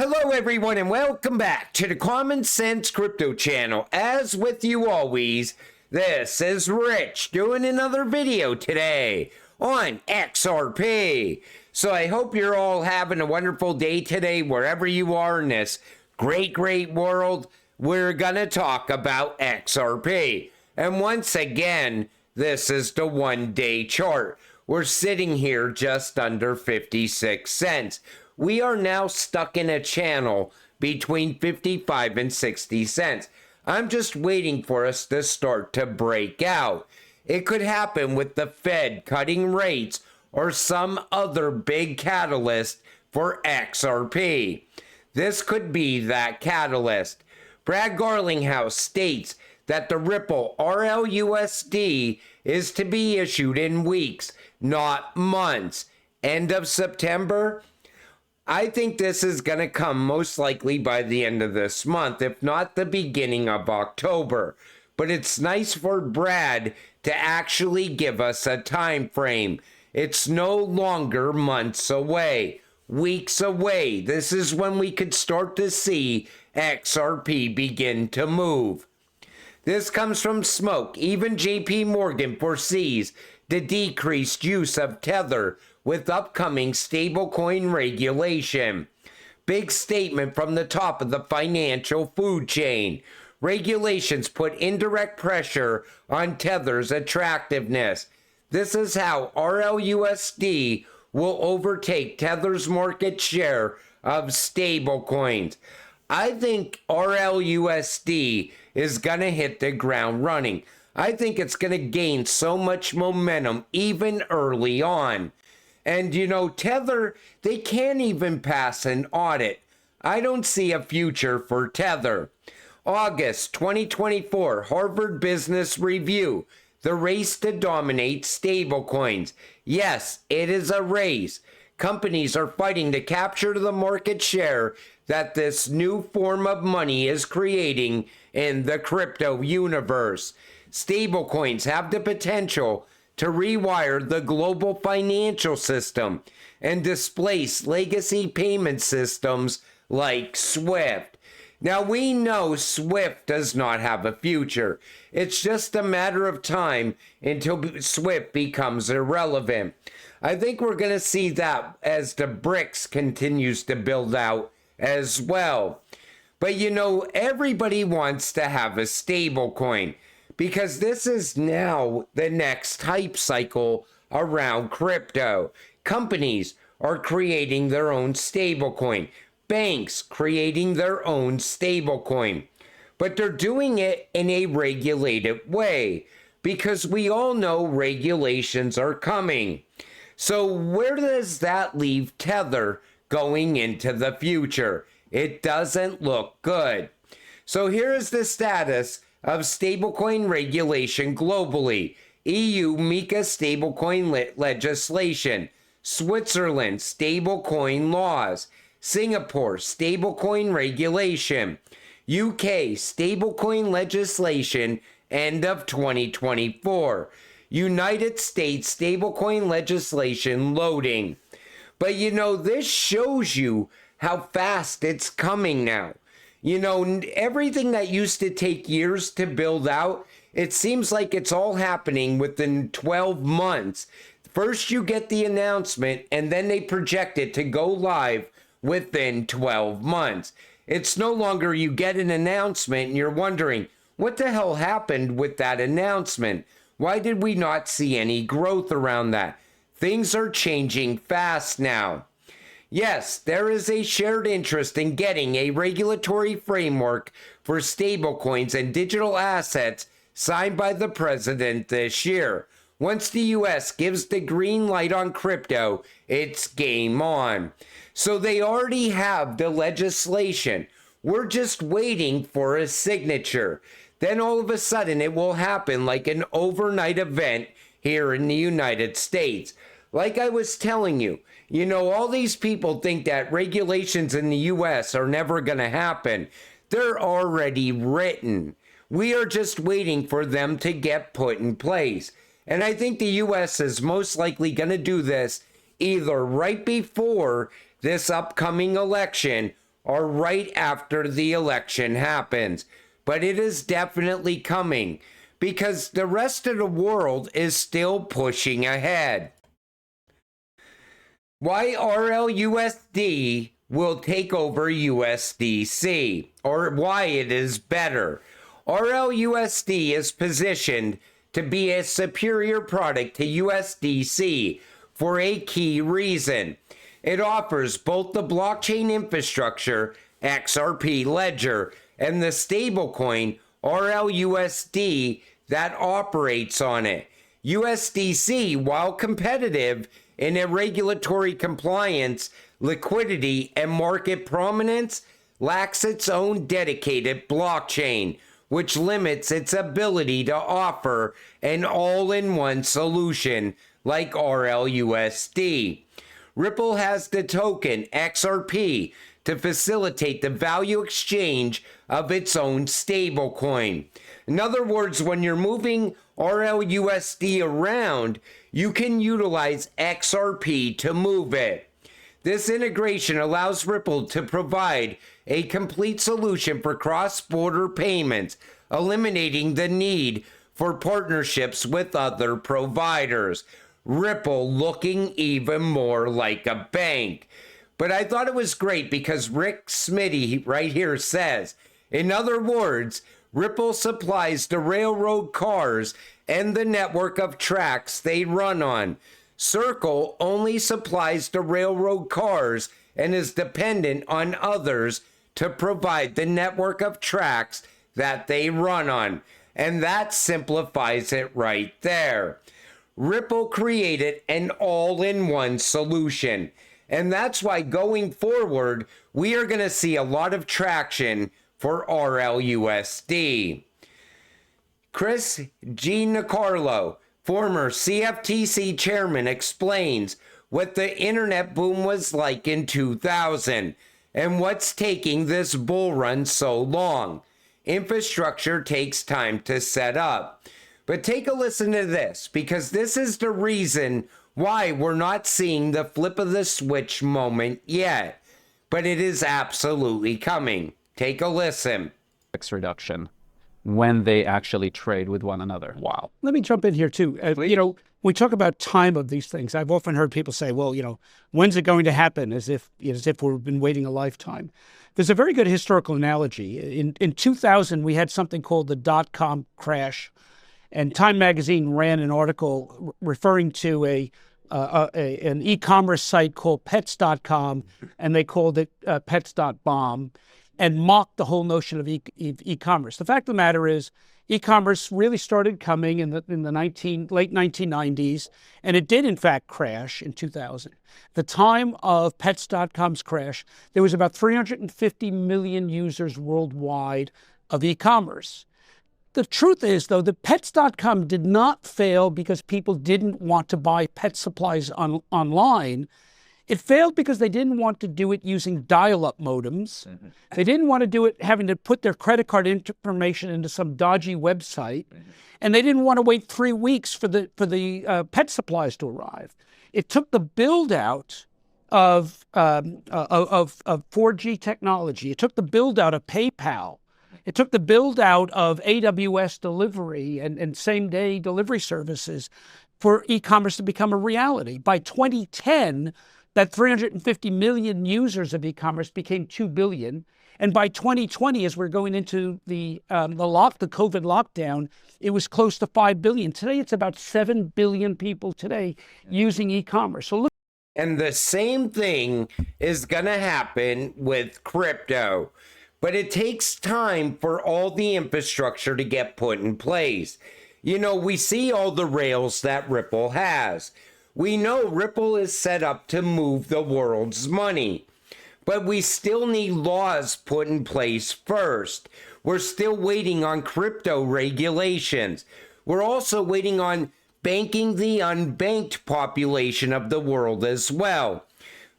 Hello everyone and welcome back to the Common Sense Crypto channel. As with you always, this is Rich doing another video today on XRP. So I hope you're all having a wonderful day today wherever you are in this great world. We're gonna talk about XRP. And once again, this is the 1-day chart. We're sitting here just under 56 cents. We are now stuck in a channel between 55 and 60 cents. I'm just waiting for us to start to break out. It could happen with the Fed cutting rates or some other big catalyst for XRP. This could be that catalyst. Brad Garlinghouse states that the Ripple RLUSD is to be issued in weeks, not months. End of September? I think this is going to come most likely by the end of this month, if not the beginning of October. But it's nice for Brad to actually give us a time frame. It's no longer months away, weeks away. This is when we could start to see XRP begin to move. This comes from Smoke. Even JP Morgan foresees the decreased use of Tether with upcoming stablecoin regulation. Big statement from the top of the financial food chain. Regulations put indirect pressure on Tether's attractiveness. This is how RLUSD will overtake Tether's market share of stablecoins. I think RLUSD is going to hit the ground running. I think it's going to gain so much momentum even early on. And you know, Tether, they can't even pass an audit. I don't see a future for Tether. August 2024, Harvard Business Review. The race to dominate stablecoins. Yes, it is a race. Companies are fighting to capture the market share that this new form of money is creating in the crypto universe. Stablecoins have the potential to rewire the global financial system and displace legacy payment systems like SWIFT. Now we know SWIFT does not have a future. It's just a matter of time until SWIFT becomes irrelevant. I think we're going to see that as the BRICS continues to build out as well. But you know, everybody wants to have a stable coin because this is now the next hype cycle around crypto. Companies are creating their own stablecoin. Banks creating their own stablecoin. But they're doing it in a regulated way because we all know regulations are coming. So where does that leave Tether going into the future? It doesn't look good. So here is the status of stablecoin regulation globally. EU MiCA stablecoin legislation. Switzerland stablecoin laws. Singapore stablecoin regulation. UK stablecoin legislation end of 2024. United States stablecoin legislation loading. But you know, this shows you how fast it's coming now. You know, everything that used to take years to build out, it seems like it's all happening within 12 months. First you get the announcement and then they project it to go live within 12 months. It's no longer you get an announcement and you're wondering, what the hell happened with that announcement? Why did we not see any growth around that? Things are changing fast now. Yes, there is a shared interest in getting a regulatory framework for stablecoins and digital assets signed by the president this year. Once the US gives the green light on crypto, it's game on. So they already have the legislation. We're just waiting for a signature. Then all of a sudden it will happen like an overnight event here in the United States. Like I was telling you, you know, all these people think that regulations in the US are never going to happen. They're already written. We are just waiting for them to get put in place. And I think the US is most likely going to do this either right before this upcoming election or right after the election happens. But it is definitely coming because the rest of the world is still pushing ahead. Why RLUSD will take over USDC, or why it is better. RLUSD is positioned to be a superior product to USDC for a key reason. It offers both the blockchain infrastructure, XRP ledger, and the stablecoin, RLUSD, that operates on it. USDC, while competitive in a regulatory compliance, liquidity, and market prominence, lacks its own dedicated blockchain, which limits its ability to offer an all-in-one solution like RLUSD. Ripple has the token XRP to facilitate the value exchange of its own stablecoin. In other words, when you're moving RLUSD around, you can utilize XRP to move it. This integration allows Ripple to provide a complete solution for cross-border payments, eliminating the need for partnerships with other providers. Ripple looking even more like a bank. But I thought it was great because Rick Smitty right here says, in other words, Ripple supplies the railroad cars and the network of tracks they run on. Circle only supplies the railroad cars and is dependent on others to provide the network of tracks that they run on. And that simplifies it right there. Ripple created an all-in-one solution. And that's why going forward, we are going to see a lot of traction for RLUSD. Chris Giancarlo, former CFTC chairman, explains what the internet boom was like in 2000 and what's taking this bull run so long. Infrastructure takes time to set up. But take a listen to this, because this is the reason why we're not seeing the flip of the switch moment yet. But it is absolutely coming. Take a listen. Reduction when they actually trade with one another. Wow. Let me jump in here too. We talk about time of these things. I've often heard people say, well, when's it going to happen? As if we've been waiting a lifetime. There's a very good historical analogy. In 2000, we had something called the dot-com crash, and Time magazine ran an article referring to an e-commerce site called pets.com, and they called it pets.bomb, and mocked the whole notion of e-commerce. The fact of the matter is, e-commerce really started coming in the late 1990s, and it did in fact crash in 2000. The time of Pets.com's crash, there was about 350 million users worldwide of e-commerce. The truth is, though, that Pets.com did not fail because people didn't want to buy pet supplies online. It failed because they didn't want to do it using dial-up modems. Mm-hmm. They didn't want to do it having to put their credit card information into some dodgy website. Mm-hmm. And they didn't want to wait 3 weeks for the pet supplies to arrive. It took the build-out of 4G technology. It took the build-out of PayPal. It took the build-out of AWS delivery and same-day delivery services for e-commerce to become a reality. By 2010, that 350 million users of e-commerce became 2 billion. And by 2020, as we're going into the COVID lockdown, it was close to 5 billion. Today, it's about 7 billion people today using e-commerce. So look. And the same thing is going to happen with crypto. But it takes time for all the infrastructure to get put in place. We see all the rails that Ripple has. We know Ripple is set up to move the world's money, but we still need laws put in place first. We're still waiting on crypto regulations. We're also waiting on banking the unbanked population of the world as well.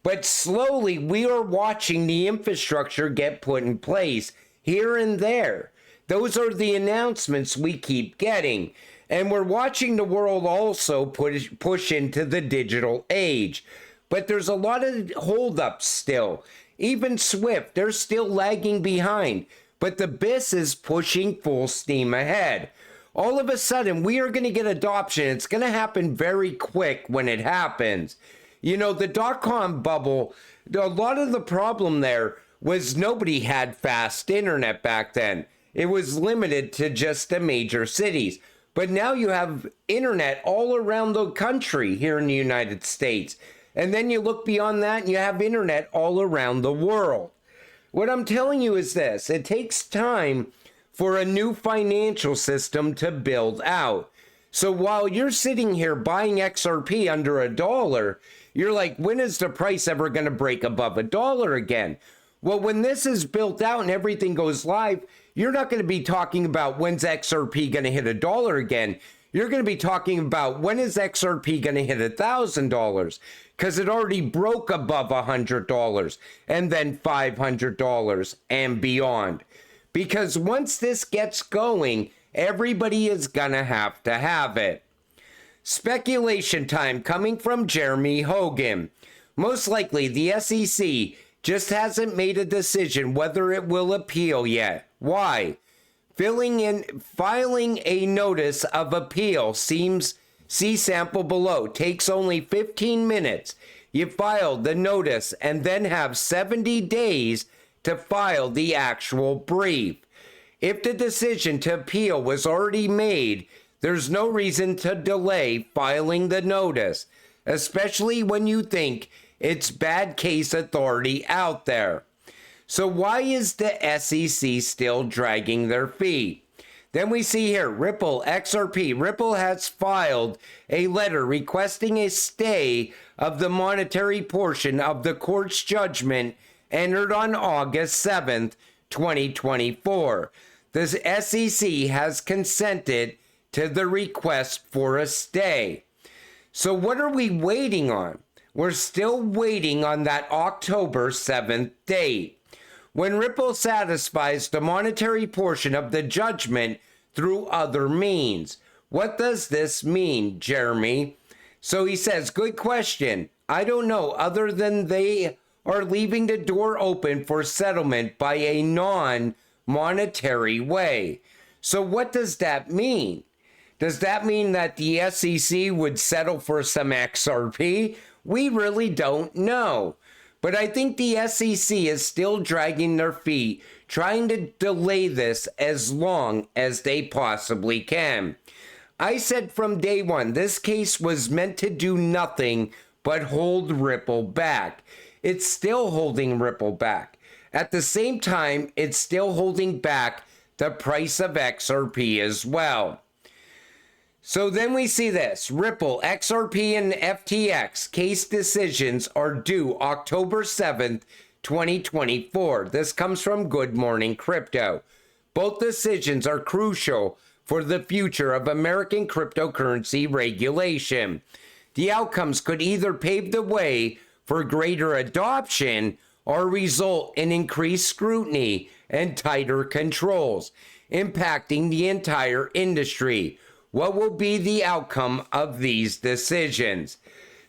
But slowly, we are watching the infrastructure get put in place here and there. Those are the announcements we keep getting. And we're watching the world also push into the digital age. But there's a lot of holdups still. Even Swift, they're still lagging behind. But the BIS is pushing full steam ahead. All of a sudden, we are going to get adoption. It's going to happen very quick when it happens. You know, the dot-com bubble, a lot of the problem there was nobody had fast internet back then. It was limited to just the major cities. But now you have internet all around the country here in the United States. And then you look beyond that and you have internet all around the world. What I'm telling you is this: it takes time for a new financial system to build out. So while you're sitting here buying XRP under $1, you're like, when is the price ever going to break above $1 again? Well, when this is built out and everything goes live, you're not going to be talking about when's XRP going to hit $1 again. You're going to be talking about when is XRP going to hit $1,000, because it already broke above $100 and then $500 and beyond. Because once this gets going, everybody is going to have it. Speculation time coming from Jeremy Hogan. Most likely the SEC just hasn't made a decision whether it will appeal yet. Why? Filing a notice of appeal seems, see sample below, takes only 15 minutes. You file the notice and then have 70 days to file the actual brief. If the decision to appeal was already made, there's no reason to delay filing the notice, especially when you think it's bad case authority out there. So why is the SEC still dragging their feet? Then we see here, Ripple, XRP. Ripple has filed a letter requesting a stay of the monetary portion of the court's judgment entered on August 7th, 2024. The SEC has consented to the request for a stay. So what are we waiting on? We're still waiting on that October 7th date, when Ripple satisfies the monetary portion of the judgment through other means. What does this mean, Jeremy? So he says, good question. I don't know, other than they are leaving the door open for settlement by a non-monetary way. So what does that mean? Does that mean that the SEC would settle for some XRP? We really don't know. But I think the SEC is still dragging their feet, trying to delay this as long as they possibly can. I said from day one, this case was meant to do nothing but hold Ripple back. It's still holding Ripple back. At the same time, it's still holding back the price of XRP as well. So then we see this. Ripple, XRP, and FTX case decisions are due October 7th, 2024. This comes from Good Morning Crypto. Both decisions are crucial for the future of American cryptocurrency regulation. The outcomes could either pave the way for greater adoption or result in increased scrutiny and tighter controls, impacting the entire industry. What will be the outcome of these decisions?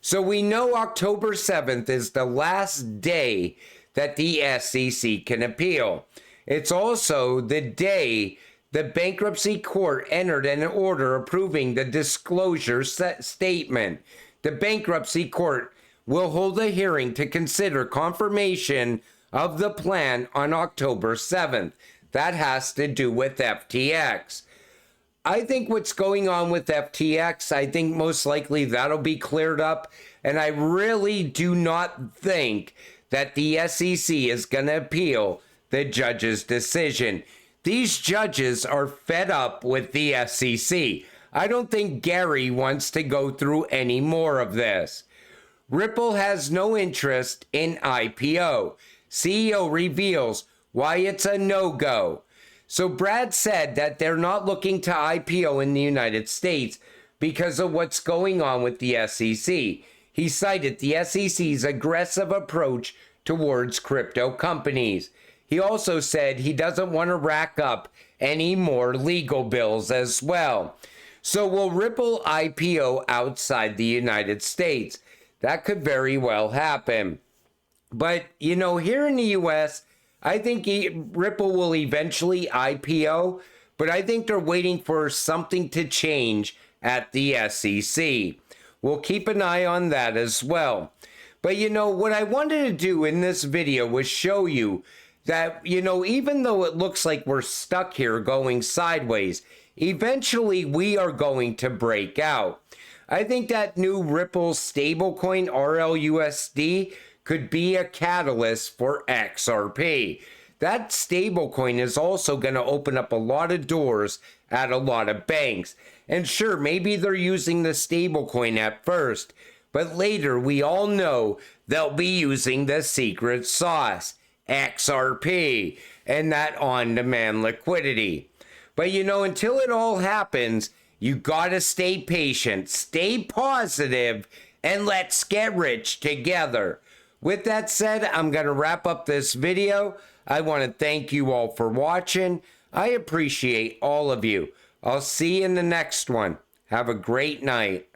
So we know October 7th is the last day that the SEC can appeal. It's also the day the bankruptcy court entered an order approving the disclosure statement. The bankruptcy court will hold a hearing to consider confirmation of the plan on October 7th. That has to do with FTX. I think what's going on with FTX, I think most likely that'll be cleared up. And I really do not think that the SEC is going to appeal the judge's decision. These judges are fed up with the SEC. I don't think Gary wants to go through any more of this. Ripple has no interest in IPO. CEO reveals why it's a no-go. So Brad said that they're not looking to IPO in the United States because of what's going on with the SEC. He cited the SEC's aggressive approach towards crypto companies. He also said he doesn't want to rack up any more legal bills as well. So will Ripple IPO outside the United States? That could very well happen. But, you know, here in the US, I think Ripple will eventually IPO, but I think they're waiting for something to change at the SEC. We'll keep an eye on that as well. But, you know, what I wanted to do in this video was show you that, you know, even though it looks like we're stuck here going sideways, eventually we are going to break out. I think that new Ripple stablecoin RLUSD could be a catalyst for XRP. That stablecoin is also going to open up a lot of doors at a lot of banks. And sure, maybe they're using the stablecoin at first, but later we all know they'll be using the secret sauce, XRP, and that on-demand liquidity. But you know, until it all happens, you gotta stay patient, stay positive, and let's get rich together. With that said, I'm gonna wrap up this video. I want to thank you all for watching. I appreciate all of you. I'll see you in the next one. Have a great night.